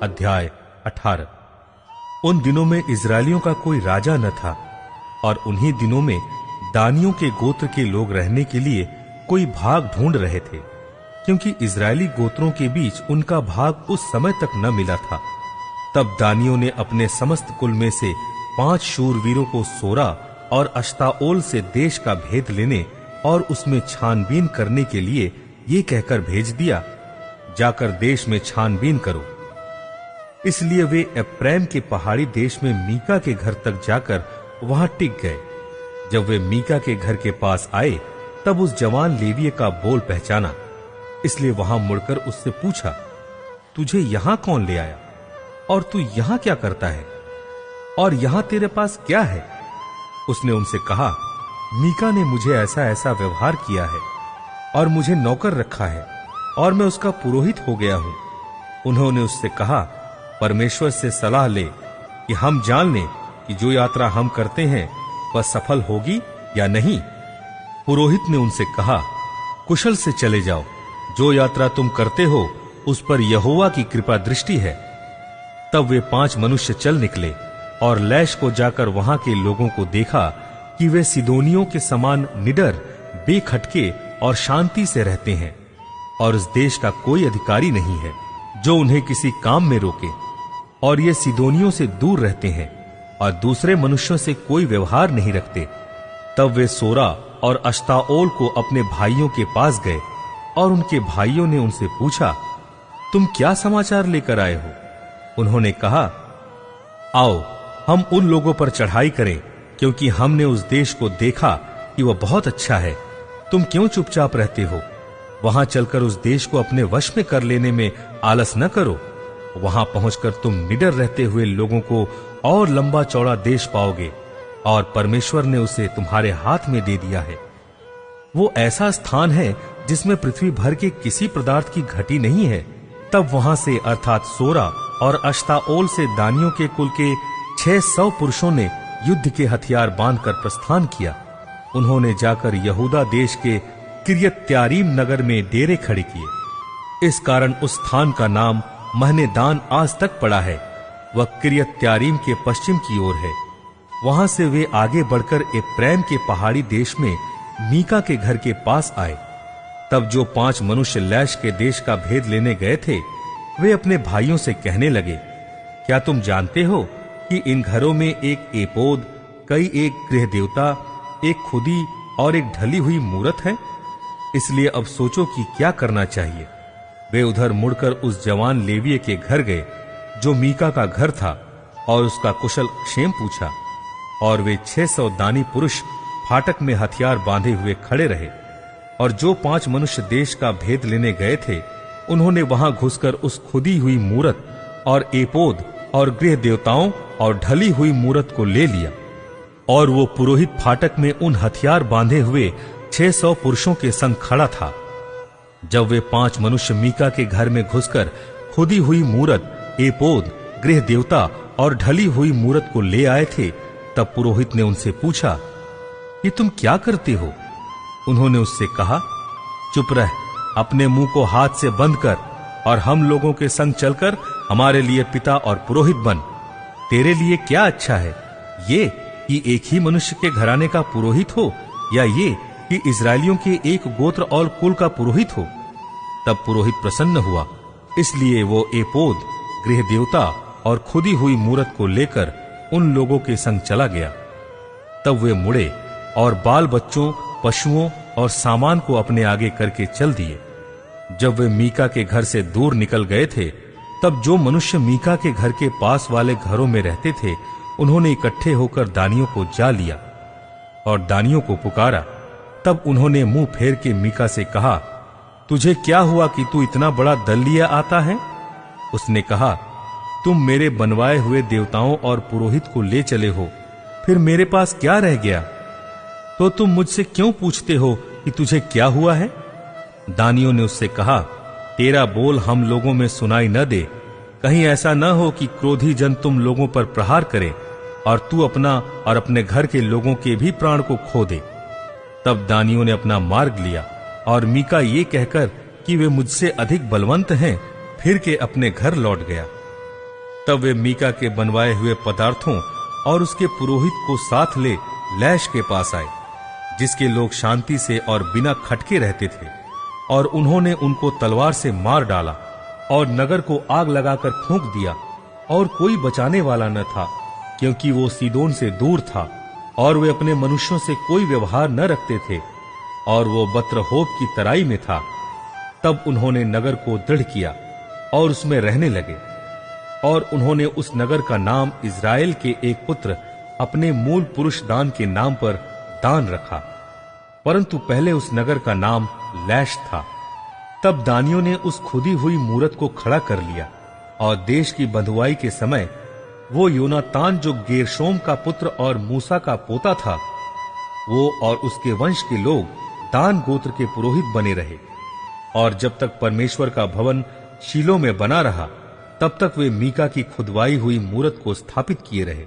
अध्याय 18। उन दिनों में इजरायलियों का कोई राजा न था, और उन्हीं दिनों में दानियों के गोत्र के लोग रहने के लिए कोई भाग ढूंढ रहे थे, क्योंकि इजरायली गोत्रों के बीच उनका भाग उस समय तक न मिला था। तब दानियों ने अपने समस्त कुल में से 5 शूरवीरों को सोरा और अश्ताओल से देश का भेद लेने और उसमें छानबीन करने के लिए ये कहकर भेज दिया, जाकर देश में छानबीन करो। इसलिए वे एप्रैम के पहाड़ी देश में मीका के घर तक जाकर वहां टिक गए। जब वे मीका के घर के पास आए, तब उस जवान लेवीय का बोल पहचाना, इसलिए वहां मुड़कर उससे पूछा, तुझे यहां कौन ले आया और तू यहां क्या करता है, और यहां तेरे पास क्या है? उसने उनसे कहा, मीका ने मुझे ऐसा ऐसा व्यवहार किया है और मुझे नौकर रखा है और मैं उसका पुरोहित हो गया हूं। उन्होंने उससे कहा, परमेश्वर से सलाह ले कि हम जान लें कि जो यात्रा हम करते हैं वह सफल होगी या नहीं। पुरोहित ने उनसे कहा, कुशल से चले जाओ, जो यात्रा तुम करते हो उस पर यहोवा की कृपा दृष्टि है। तब वे 5 मनुष्य चल निकले और लैश को जाकर वहां के लोगों को देखा कि वे सिदोनियों के समान निडर, बेखटके और शांति से रहते हैं, और इस देश का कोई अधिकारी नहीं है जो उन्हें किसी काम में रोके, और ये सिदोनियों से दूर रहते हैं और दूसरे मनुष्यों से कोई व्यवहार नहीं रखते। तब वे सोरा और अश्ताओल को अपने भाइयों के पास गए, और उनके भाइयों ने उनसे पूछा, तुम क्या समाचार लेकर आए हो? उन्होंने कहा, आओ हम उन लोगों पर चढ़ाई करें, क्योंकि हमने उस देश को देखा कि वह बहुत अच्छा है। तुम क्यों चुपचाप रहते हो? वहां चलकर उस देश को अपने वश में कर लेने में आलस न करो। वहां पहुंचकर तुम निडर रहते हुए लोगों को और लंबा चौड़ा देश पाओगे, और परमेश्वर ने उसे तुम्हारे हाथ में दे दिया है। वो ऐसा स्थान है जिसमें पृथ्वी भर के किसी पदार्थ की घटी नहीं है। तब वहां से अर्थात सोरा और अश्ताओल से दानियों के कुल के 600 पुरुषों ने युद्ध के हथियार बांधकर प्रस्थान किया। उन्होंने जाकर यहूदा देश के किर्यत्यारीम नगर में डेरे खड़े किए। इस कारण उस स्थान का नाम महनेदान आज तक पड़ा है। वह किर्यत्यारीम के पश्चिम की ओर है। वहां से वे आगे बढ़कर एप्रैम के पहाड़ी देश में मीका के घर के पास आए। तब जो 5 मनुष्य लैश के देश का भेद लेने गए थे, वे अपने भाइयों से कहने लगे, क्या तुम जानते हो कि इन घरों में एक एपोद, कई एक गृह देवता, एक खुदी और एक ढली हुई मूरत है? इसलिए अब सोचो कि क्या करना चाहिए। वे उधर मुड़कर उस जवान लेवीय के घर गए जो मीका का घर था, और उसका कुशल क्षेम पूछा। और वे 600 दानी पुरुष फाटक में हथियार बांधे हुए खड़े रहे। और जो 5 मनुष्य देश का भेद लेने गए थे, उन्होंने वहां घुसकर उस खुदी हुई मूरत और एपोद और गृह देवताओं और ढली हुई मूरत को ले लिया। और वो पुरोहित फाटक में उन हथियार बांधे हुए 600 पुरुषों के संग खड़ा था। जब वे 5 मनुष्य मीका के घर में घुसकर खुदी हुई मूरत, एपोद, गृह देवता और ढली हुई मूरत को ले आए थे, तब पुरोहित ने उनसे पूछा, ये तुम क्या करते हो? उन्होंने उससे कहा, चुप रह, अपने मुंह को हाथ से बंद कर और हम लोगों के संग चलकर हमारे लिए पिता और पुरोहित बन। तेरे लिए क्या अच्छा है, ये कि एक ही मनुष्य के घराने का पुरोहित हो, या ये कि इजरायलियों के एक गोत्र और कुल का पुरोहित हो? तब पुरोहित प्रसन्न हुआ, इसलिए वो एपोद, गृह देवता और खुदी हुई मूरत को लेकर उन लोगों के संग चला गया। तब वे मुड़े और बाल बच्चों, पशुओं और सामान को अपने आगे करके चल दिए। जब वे मीका के घर से दूर निकल गए थे, तब जो मनुष्य मीका के घर के पास वाले घरों में रहते थे, उन्होंने इकट्ठे होकर दानियों को जा लिया और दानियों को पुकारा। तब उन्होंने मुंह फेर के मीका से कहा, तुझे क्या हुआ कि तू इतना बड़ा दल लिया आता है? उसने कहा, तुम मेरे बनवाए हुए देवताओं और पुरोहित को ले चले हो, फिर मेरे पास क्या रह गया? तो तुम मुझसे क्यों पूछते हो कि तुझे क्या हुआ है? दानियों ने उससे कहा, तेरा बोल हम लोगों में सुनाई न दे, कहीं ऐसा न हो कि क्रोधी जन तुम लोगों पर प्रहार करे और तू अपना और अपने घर के लोगों के भी प्राण को खो दे। तब दानियों ने अपना मार्ग लिया, और मीका ये कहकर कि वे मुझसे अधिक बलवंत हैं, फिर के अपने घर लौट गया। तब वे मीका के बनवाए हुए पदार्थों और उसके पुरोहित को साथ ले लैश के पास आए, जिसके लोग शांति से और बिना खटके रहते थे, और उन्होंने उनको तलवार से मार डाला और नगर को आग लगाकर फूंक दिया, और कोई बचाने वाला न था, क्योंकि वो सीदोन से दूर था और वे अपने मनुष्यों से कोई व्यवहार न रखते थे, और वो बत्रहोब की तराई में था। तब उन्होंने नगर को दृढ़ किया और उसमें रहने लगे, और उन्होंने उस नगर का नाम इज़राइल के एक पुत्र अपने मूल पुरुष दान के नाम पर दान रखा, परंतु पहले उस नगर का नाम लैश था। तब दानियों ने उस खुदी हुई मूरत को खड़ा कर लिया, और देश की बंधुआई के समय वो योनातान जो गेरशोम का पुत्र और मूसा का पोता था, वो और उसके वंश के लोग दान गोत्र के पुरोहित बने रहे। और जब तक परमेश्वर का भवन शीलो में बना रहा, तब तक वे मीका की खुदवाई हुई मूरत को स्थापित किए रहे।